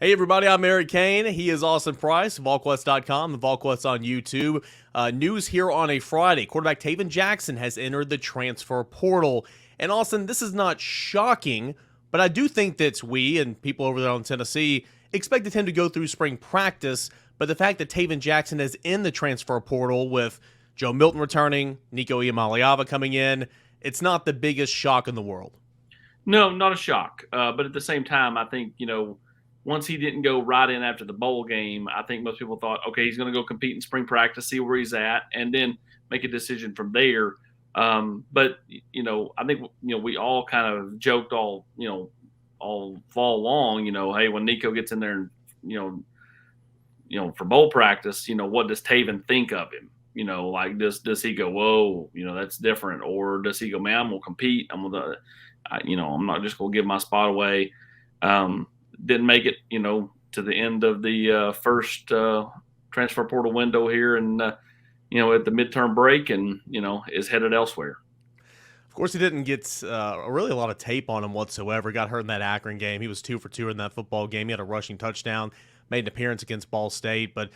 Hey everybody, I'm Eric Kane. He is Austin Price, Volquest.com, and Volquest on YouTube. News here on a Friday. Quarterback Tayven Jackson has entered the transfer portal. And Austin, this is not shocking, but I do think that we and people over there in Tennessee expected him to go through spring practice. But the fact that Tayven Jackson is in the transfer portal with Joe Milton returning, Nico Iamaleava coming in, it's not the biggest shock in the world. No, not a shock. But at the same time, I think, once he didn't go right in after the bowl game, I think most people thought, okay, he's going to go compete in spring practice, see where he's at, and then make a decision from there. But I think we all kind of joked all fall long. Hey, when Nico gets in there and for bowl practice, what does Taven think of him? Like does he go, whoa, that's different, or does he go, man, I'm gonna compete, I'm not just gonna give my spot away. Didn't make it, to the end of the first transfer portal window here, and at the midterm break, and is headed elsewhere. Of course, he didn't get really a lot of tape on him whatsoever. Got hurt in that Akron game. He was 2 for 2 in that football game. He had a rushing touchdown, made an appearance against Ball State, but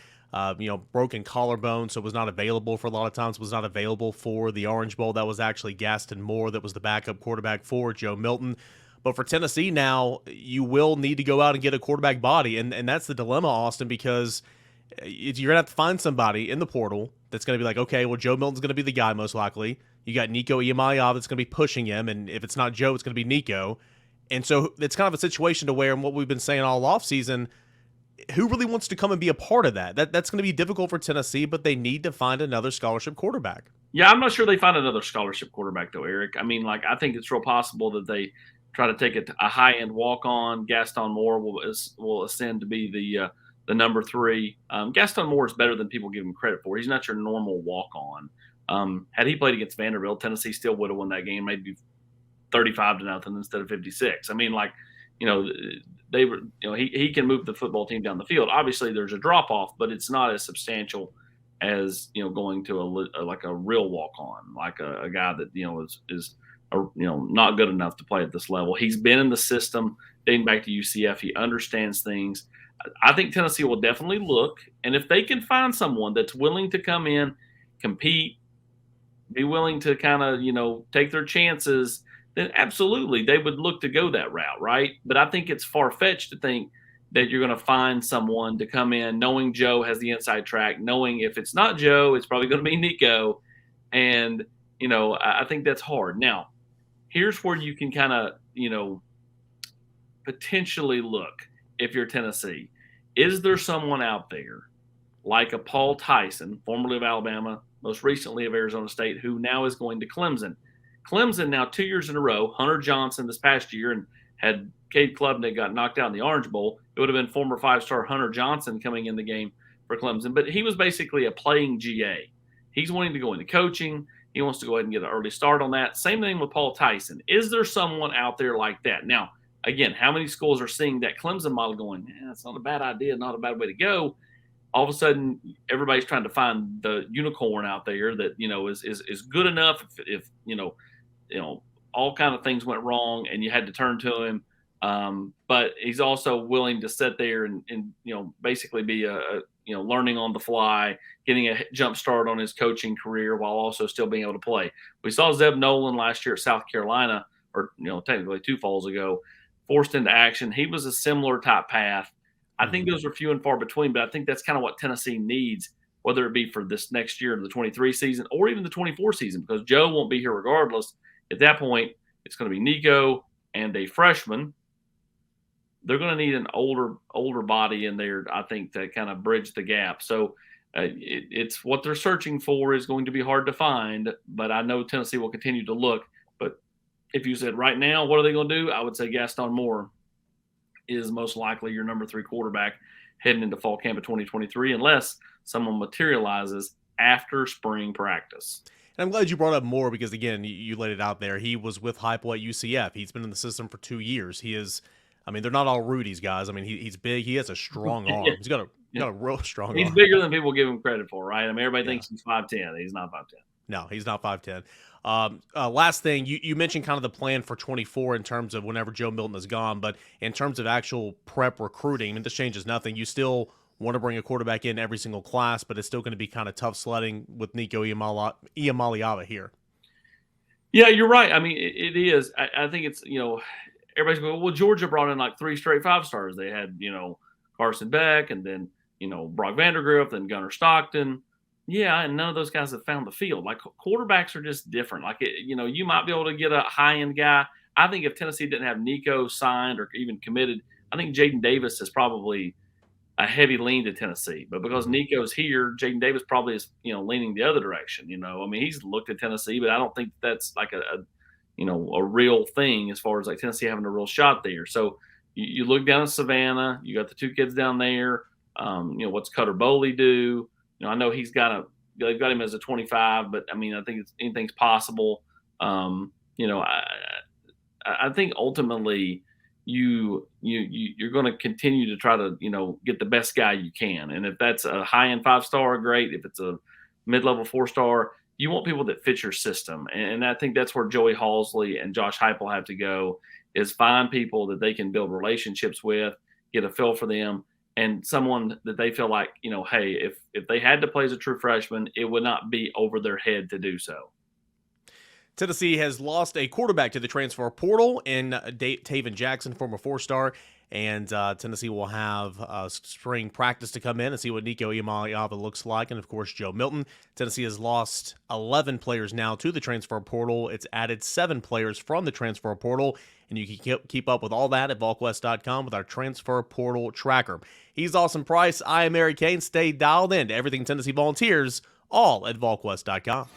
broken collarbone, so was not available for a lot of times. Was not available for the Orange Bowl. That was actually Gaston Moore that was the backup quarterback for Joe Milton. But for Tennessee now, you will need to go out and get a quarterback body, and that's the dilemma, Austin, because you're going to have to find somebody in the portal that's going to be like, okay, well, Joe Milton's going to be the guy most likely. You got Nico Iamaleava that's going to be pushing him, and if it's not Joe, it's going to be Nico. And so it's kind of a situation to where, and what we've been saying all offseason, who really wants to come and be a part of that? That's going to be difficult for Tennessee, but they need to find another scholarship quarterback. Yeah, I'm not sure they find another scholarship quarterback, though, Eric. I mean, I think it's real possible that they try to take a high-end walk-on. Gaston Moore will ascend to be the number 3. Gaston Moore is better than people give him credit for. He's not your normal walk-on. Had he played against Vanderbilt, Tennessee still would have won that game, maybe 35-0 instead of 56. I mean, they were, he can move the football team down the field. Obviously, there's a drop off, but it's not as substantial as going to a real walk-on, like a guy that is not good enough to play at this level. He's been in the system dating back to UCF. He understands things. I think Tennessee will definitely look, and if they can find someone that's willing to come in, compete, be willing to kind of take their chances, then absolutely they would look to go that route, right? But I think it's far-fetched to think that you're going to find someone to come in knowing Joe has the inside track, knowing if it's not Joe, it's probably going to be Nico. And, I think that's hard. Now, here's where you can kind of, potentially look if you're Tennessee. Is there someone out there like a Paul Tyson, formerly of Alabama, most recently of Arizona State, who now is going to Clemson? Clemson now 2 years in a row, Hunter Johnson this past year, and had Cade Klubnik got knocked out in the Orange Bowl, it would have been former 5-star Hunter Johnson coming in the game for Clemson. But he was basically a playing GA. He's wanting to go into coaching. He wants to go ahead and get an early start on that. Same thing with Paul Tyson. Is there someone out there like that? Now, again, how many schools are seeing that Clemson model going, it's not a bad idea, not a bad way to go? All of a sudden, everybody's trying to find the unicorn out there that, is good enough if all kind of things went wrong and you had to turn to him. But he's also willing to sit there and basically be learning on the fly, getting a jump start on his coaching career while also still being able to play. We saw Zeb Nolan last year at South Carolina, or technically 2 falls ago, forced into action. He was a similar type path. I think those are few and far between, but I think that's kind of what Tennessee needs, whether it be for this next year, the 23 season, or even the 24 season, because Joe won't be here regardless. At that point, it's going to be Nico and a freshman. They're going to need an older body in there, I think, to kind of bridge the gap. So it's what they're searching for is going to be hard to find, but I know Tennessee will continue to look. But if you said right now, what are they going to do? I would say Gaston Moore is most likely your number 3 quarterback heading into fall camp of 2023, unless someone materializes after spring practice. And I'm glad you brought up Moore because, again, you laid it out there. He was with Heupel at UCF. He's been in the system for 2 years. He is, they're not all Rudy's guys. He's big. He has a strong arm. He's got a real strong arm. He's bigger than people give him credit for, right? Everybody thinks he's 5'10". He's not 5'10". No, he's not 5'10". Last thing, you mentioned kind of the plan for 24 in terms of whenever Joe Milton is gone, but in terms of actual prep recruiting, I mean, this changes nothing. You still want to bring a quarterback in every single class, but it's still going to be kind of tough sledding with Nico Iamaleava here. Yeah, you're right. I mean, it is. I think it's, everybody's going, well, Georgia brought in like 3 straight 5 stars. They had, Carson Beck, and then, Brock Vandergrift and Gunnar Stockton. Yeah, and none of those guys have found the field. Like, quarterbacks are just different. Like, you might be able to get a high end guy. I think if Tennessee didn't have Nico signed or even committed, I think Jaden Davis is probably a heavy lean to Tennessee. But because Nico's here, Jaden Davis probably is, leaning the other direction. I mean, he's looked at Tennessee, but I don't think that's like a real thing as far as like Tennessee having a real shot there. So you look down at Savannah, you got the 2 kids down there. What's Cutter Bowley do? I know they've got him as a 25, but I mean, I think anything's possible. I think ultimately you're going to continue to try to get the best guy you can, and if that's a high end 5-star, great. If it's a mid level 4-star, you want people that fit your system, and I think that's where Joey Halsley and Josh Heupel have to go, is find people that they can build relationships with, get a feel for them, and someone that they feel like, hey, if they had to play as a true freshman, it would not be over their head to do so. Tennessee has lost a quarterback to the transfer portal in Tayven Jackson, former 4-star, and Tennessee will have spring practice to come in and see what Nico Iamaleava looks like, and of course Joe Milton. Tennessee has lost 11 players now to the transfer portal. It's added 7 players from the transfer portal, and you can keep up with all that at Volquest.com with our transfer portal tracker. He's Austin Price. I am Eric Kane. Stay dialed in to everything Tennessee Volunteers, all at Volquest.com.